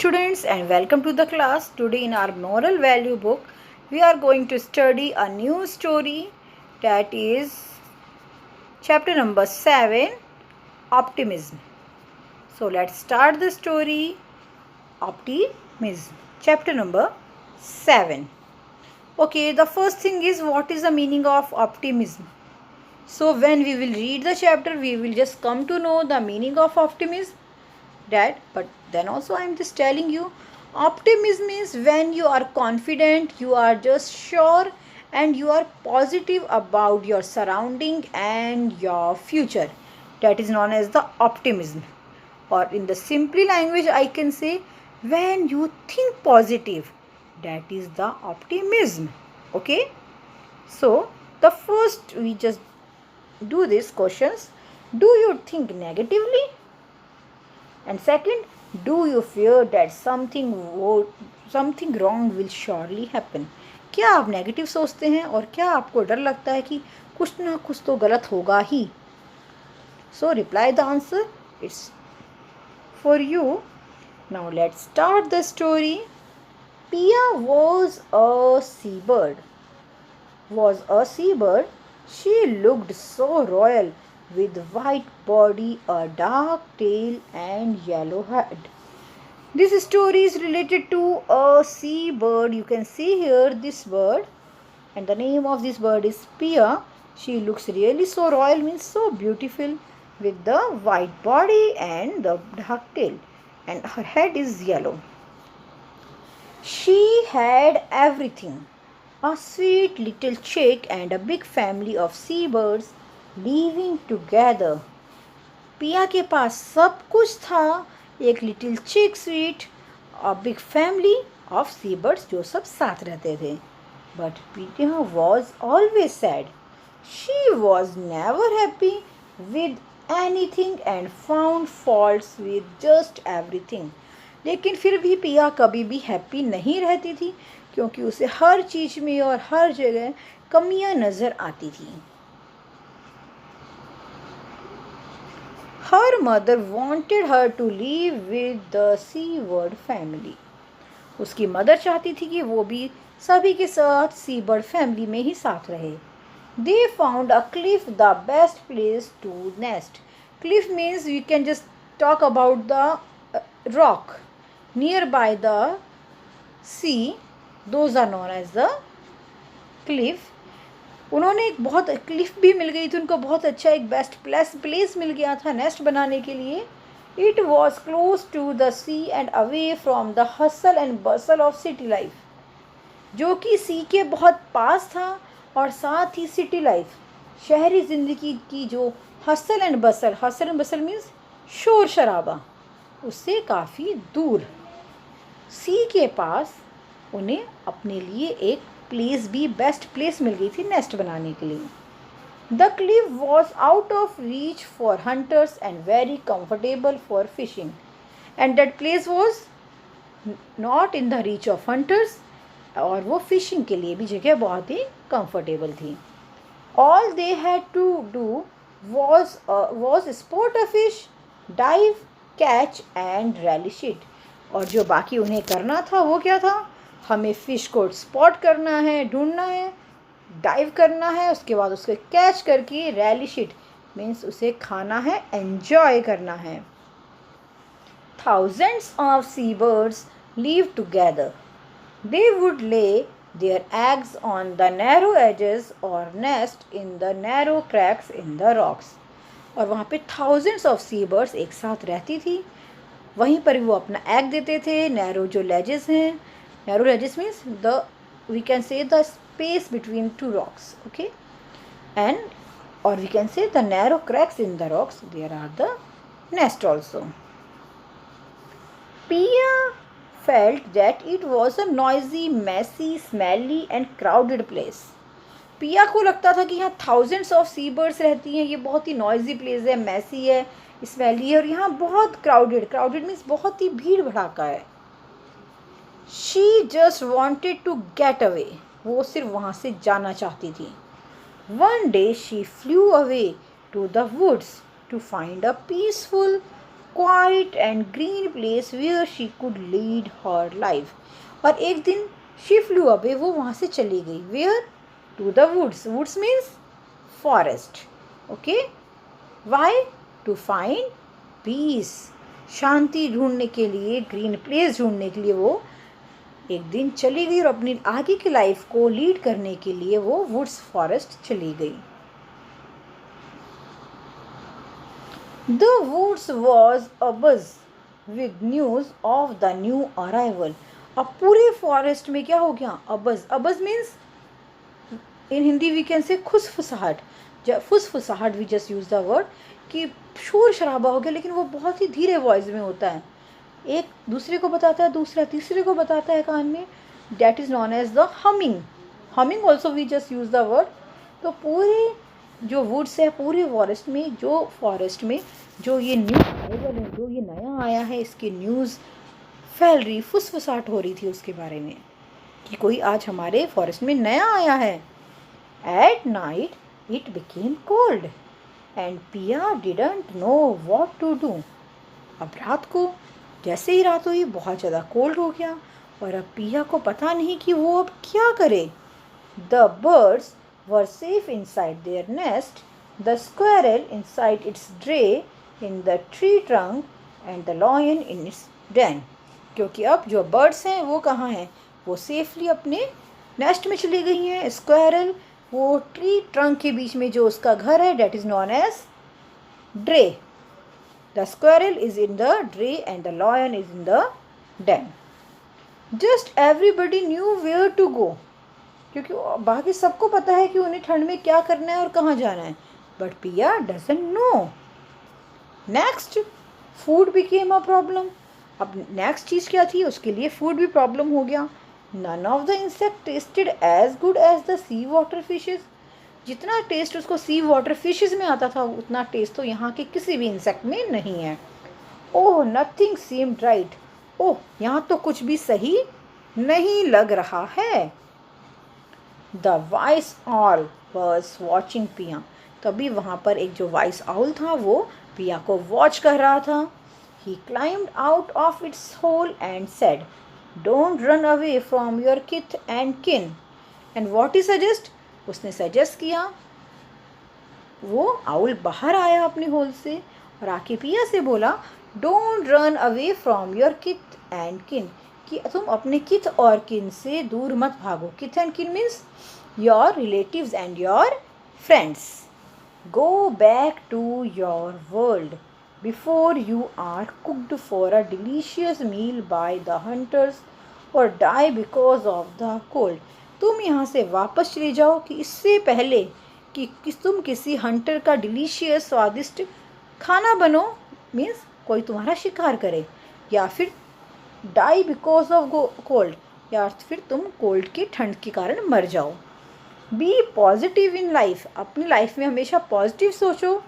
students and welcome to the class. Today in our moral value book we are going to study a new story, that is chapter number 7, optimism. So let's start the story. Optimism, chapter number 7. Okay, the first thing is, what is the meaning of optimism? So when we will read the chapter we will just come to know the meaning of optimism. But then also I am just telling you, optimism is when you are confident, you are just sure, and you are positive about your surrounding and your future. That is known as the optimism. Or in the simple language I can say, when you think positive, that is the optimism. Okay, so the first we just do these questions. Do you think negatively? And second, do you fear that something wrong will surely happen? क्या आप negative सोचते हैं और क्या आपको डर लगता है कि कुछ ना कुछ तो गलत होगा ही? So reply the answer. It's for you. Now let's start the story. Pia was a seabird. She looked so royal, with white body, a dark tail and yellow head. This story is related to a seabird. You can see here this bird, and the name of this bird is Pia. She looks really so royal, means so beautiful, with the white body and the dark tail, and her head is yellow. She had everything: a sweet little chick and a big family of seabirds living together. पिया के पास सब कुछ था, एक little चिक sweet और big family of सीबर्ड्स जो सब साथ रहते थे. बट पिया was always sad. She was never happy with anything and found faults with just everything. लेकिन फिर भी पिया कभी भी हैप्पी नहीं रहती थी, क्योंकि उसे हर चीज़ में और हर जगह कमियां नज़र आती थी. Her mother wanted her to live with the seabird family. उसकी मदर चाहती थी कि वो भी सभी के साथ सीबर्ड फैमिली में ही साथ रहे. They found a cliff the best place to nest. Cliff means we can just talk about the rock nearby the sea. Those are known as the cliff. उन्होंने एक बहुत क्लिफ भी मिल गई थी उनको, बहुत अच्छा एक बेस्ट प्लेस मिल गया था नेस्ट बनाने के लिए. It was close to the sea and away from the hustle and bustle of city life. जो कि सी के बहुत पास था और साथ ही सिटी लाइफ, शहरी ज़िंदगी की जो हसल एंड बसल मीन्स शोर शराबा, उससे काफ़ी दूर. सी के पास उन्हें अपने लिए एक प्लेस भी, बेस्ट प्लेस मिल गई थी नेस्ट बनाने के लिए. The cliff was out of reach for hunters and very comfortable for fishing. And that place was not in the reach of hunters, और वो फिशिंग के लिए भी जगह बहुत ही कंफर्टेबल थी. All they had to do was spot a fish, dive, catch and relish it. और जो बाकी उन्हें करना था वो क्या था? हमें फ़िश को स्पॉट करना है, ढूंढना है, डाइव करना है, उसके बाद उसको कैच करके relish it मीन्स उसे खाना है, एन्जॉय करना है. Thousands of seabirds live together. They would lay their eggs on the narrow edges or nest in the narrow cracks in the rocks. और वहाँ पे thousands of seabirds एक साथ रहती थी. वहीं पर वो अपना एग देते थे. नैरो जो ledges हैं, narrow ledges means we can say the space between two rocks, okay, or we can say the narrow cracks in the rocks, there are the nest also. Pia felt that it was a noisy, messy, smelly and crowded place. पिया को लगता था कि यहाँ thousands of seabirds रहती हैं, ये बहुत ही noisy place है, messy है, smelly है, और यहाँ बहुत crowded means बहुत ही भीड़ भड़ाका है. She just wanted to get away. वो सिर्फ वहाँ से जाना चाहती थी. One day she flew away to the woods to find a peaceful quiet and green place where she could lead her life. और एक दिन she flew away, वो वहाँ से चली गई. Where? To the woods. Woods means forest. Okay? Why? To find peace. शांति ढूंढने के लिए, ग्रीन प्लेस ढूंढने के लिए वो एक दिन चली गई और अपनी आगे की लाइफ को लीड करने के लिए वो वुड्स फॉरेस्ट चली गई. The woods was abuzz with news of the new arrival. अब पूरे फॉरेस्ट में क्या हो गया? Abuzz. Abuzz means in Hindi we can say खुसफुसाहट. फुसफुसाहट we just use the word कि शोर शराबा हो गया, लेकिन वो बहुत ही धीरे वॉइस में होता है. एक दूसरे को बताता है, दूसरा तीसरे को बताता है कान में. That is known as the humming. Humming also we just use the word. तो पूरे जो वुड्स है, पूरे फॉरेस्ट में जो ये न्यू अराइवल है, जो ये नया आया है, इसकी न्यूज़ फैल रही, फुसफुसाहट हो रही थी उसके बारे में कि कोई आज हमारे फॉरेस्ट में नया आया है. At night it became cold and Pia didn't know what to do. अब रात को, जैसे ही रात हुई, बहुत ज़्यादा कोल्ड हो गया और अब पिया को पता नहीं कि वो अब क्या करे. The birds were safe inside their nest, the squirrel inside its drey in the tree trunk and the lion in its den. क्योंकि अब जो बर्ड्स हैं वो कहाँ हैं? वो सेफली अपने नेस्ट में चली गई हैं. स्क्वायरल वो ट्री ट्रंक के बीच में जो उसका घर है, that is known as drey. The squirrel is in the tray and the lion is in the den. Just everybody knew where to go. क्योंकि बाकी सबको पता है कि उन्हें ठंड में क्या करना है और कहाँ जाना है. But Pia doesn't know. Next, food became a problem. अब नेक्स्ट चीज़ क्या थी? उसके लिए फूड भी प्रॉब्लम हो गया. None of the insect tasted as good as the sea water fishes. जितना टेस्ट उसको सी वाटर फिशेस में आता था, उतना टेस्ट तो यहाँ के किसी भी इंसेक्ट में नहीं है. ओह, नथिंग सीम्ड राइट. ओह, यहाँ तो कुछ भी सही नहीं लग रहा है. The vice all was watching पिया. तभी वहाँ पर एक जो वाइस आउल था वो पिया को वॉच कर रहा था. He climbed out of its hole and said, don't run away from your kith and kin. And what he suggest? उसने सजेस्ट किया, वो आउल बाहर आया अपने होल से और आके पिया से बोला, don't run away from your kith and किन, कि तुम अपने किथ और किन से दूर मत भागो. Kith and kin means your relatives and your friends. Go back to your world before you are cooked for a delicious meal by the hunters और die because of the cold. तुम यहाँ से वापस चले जाओ कि इससे पहले कि तुम किसी हंटर का डिलीशियस स्वादिष्ट खाना बनो, मीन्स कोई तुम्हारा शिकार करे, या फिर डाई बिकॉज ऑफ कोल्ड, या फिर तुम कोल्ड के ठंड के कारण मर जाओ. Be positive in life. अपनी लाइफ में हमेशा पॉजिटिव सोचो.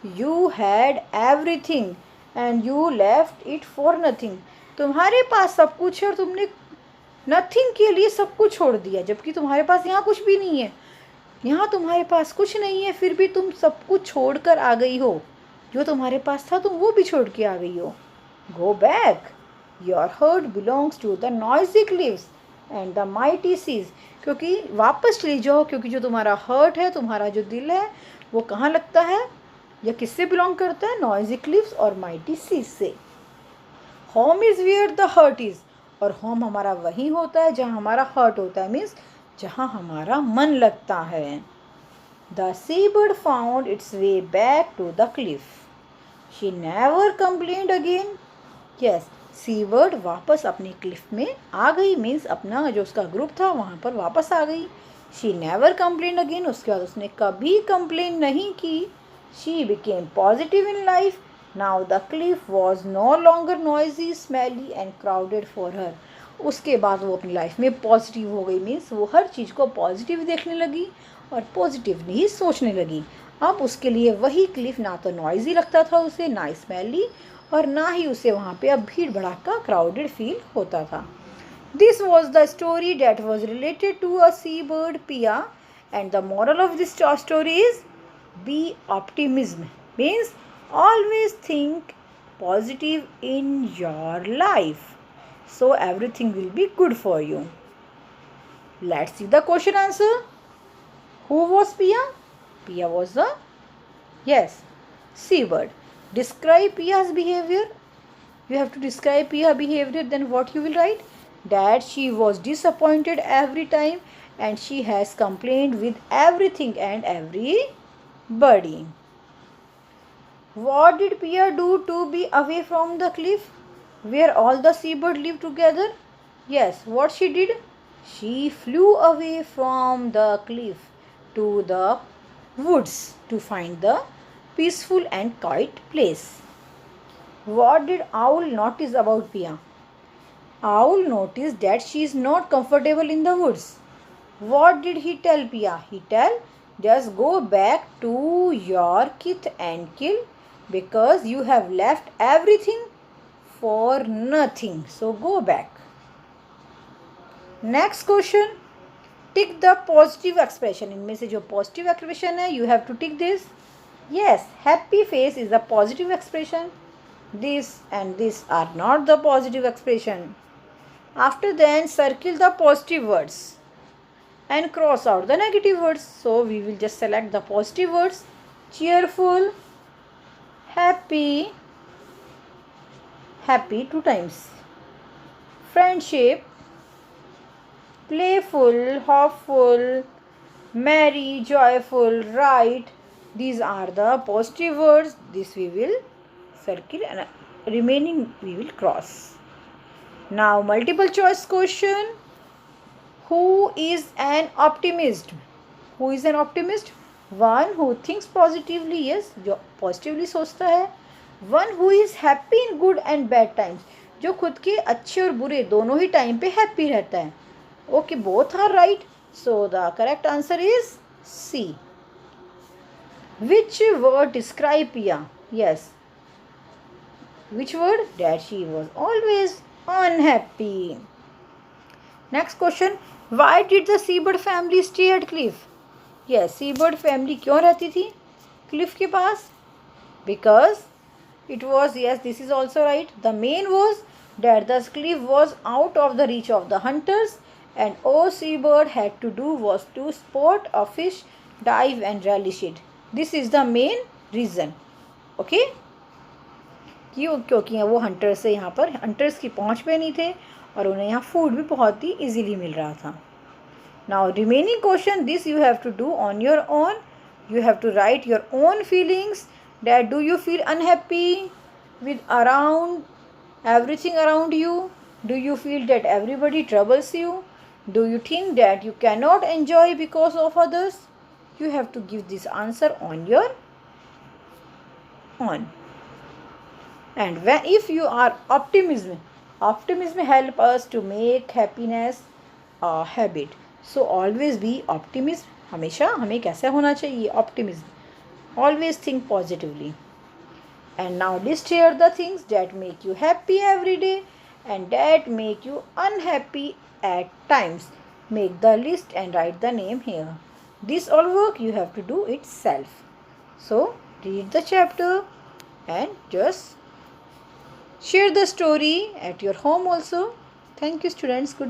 You had everything and you left it for nothing. तुम्हारे पास सब कुछ है और तुमने नथिंग के लिए सब कुछ छोड़ दिया, जबकि तुम्हारे पास यहाँ कुछ भी नहीं है. यहाँ तुम्हारे पास कुछ नहीं है, फिर भी तुम सब कुछ छोड़ कर आ गई हो. जो तुम्हारे पास था तुम वो भी छोड़ के आ गई हो. Go back. Your heart belongs to the noisy cliffs and the mighty seas. क्योंकि वापस चली जाओ, क्योंकि जो तुम्हारा हर्ट है, तुम्हारा जो दिल है, वो कहाँ लगता है या किससे बिलोंग करता है? नॉइजी क्लिफ्स और माइटी सीज से. Home is where the heart is. और होम हमारा वही होता है जहाँ हमारा हर्ट होता है, मीन्स जहाँ हमारा मन लगता है. The sea bird found its way back to the cliff. She never complained again. Yes, sea bird वापस अपनी क्लिफ में आ गई, मीन्स अपना जो उसका ग्रुप था वहाँ पर वापस आ गई. She never complained again. उसके बाद उसने कभी कंप्लेन नहीं की. She became positive in life. Now the cliff was no longer noisy, smelly and crowded for her. उसके बाद वो अपनी लाइफ में पॉजिटिव हो गई, मीन्स वो हर चीज़ को पॉजिटिव देखने लगी और पॉजिटिवली ही सोचने लगी. अब उसके लिए वही क्लिफ ना तो नॉइजी लगता था उसे, ना स्मेली, और ना ही उसे वहाँ पे अब भीड़ भड़ाका क्राउडेड फील होता था. This was the story that was related to a sea bird Pia and the moral of this story is be optimism. Means always think positive in your life. So everything will be good for you. Let's see the question answer. Who was Pia? Pia was the, yes, seabird. Describe Pia's behavior. You have to describe Pia's behavior. Then what you will write? That she was disappointed every time and she has complained with everything and everybody. What did Pia do to be away from the cliff where all the seabirds live together? Yes, what she did? She flew away from the cliff to the woods to find the peaceful and quiet place. What did Owl notice about Pia? Owl noticed that she is not comfortable in the woods. What did he tell Pia? He tell, just go back to your kith and kill because you have left everything for nothing. So go back. Next question. Tick the positive expression. इनमें से जो positive expression है, you have to tick this. Yes, happy face is a positive expression. This and this are not the positive expression. After then, circle the positive words and cross out the negative words. So we will just select the positive words. Cheerful, happy, happy 2 times. Friendship, playful, hopeful, merry, joyful, right. These are the positive words. This we will circle and remaining we will cross. Now multiple choice question. Who is an optimist? Who is an optimist? One who thinks positively, yes, जो positively सोचता है. One who is happy in good and bad times, जो खुद के अच्छे और बुरे दोनों ही टाइम पे happy रहता है. Okay, both are right. So the correct answer is C. Which word describe Pia? Yes. Which word? That she was always unhappy. Next question. Why did the seabird family stay at cliff? Yes, seabird family क्यों रहती थी cliff के पास? Because it was, yes, this is also right. The main was that the cliff was out of the reach of the hunters and all seabird had to do was to spot a fish, dive and relish it. This is the main reason. Okay? क्योंकि वो hunters से यहाँ पर hunters की पहुँच पे नहीं थे और उन्हें यहाँ फूड भी बहुत ही इजीली मिल रहा था. Now remaining question, this you have to do on your own. You have to write your own feelings. That do you feel unhappy with around everything around you? Do you feel that everybody troubles you? Do you think that you cannot enjoy because of others? You have to give this answer on your own. And if you are optimism help us to make happiness a habit. So always be optimist. हमेशा हमें कैसे होना चाहिए? Optimism. Always think positively. And now list here the things that make you happy every day and that make you unhappy at times. Make the list and write the name here. This all work you have to do itself. So read the chapter and just share the story at your home also. Thank you students. Goodbye.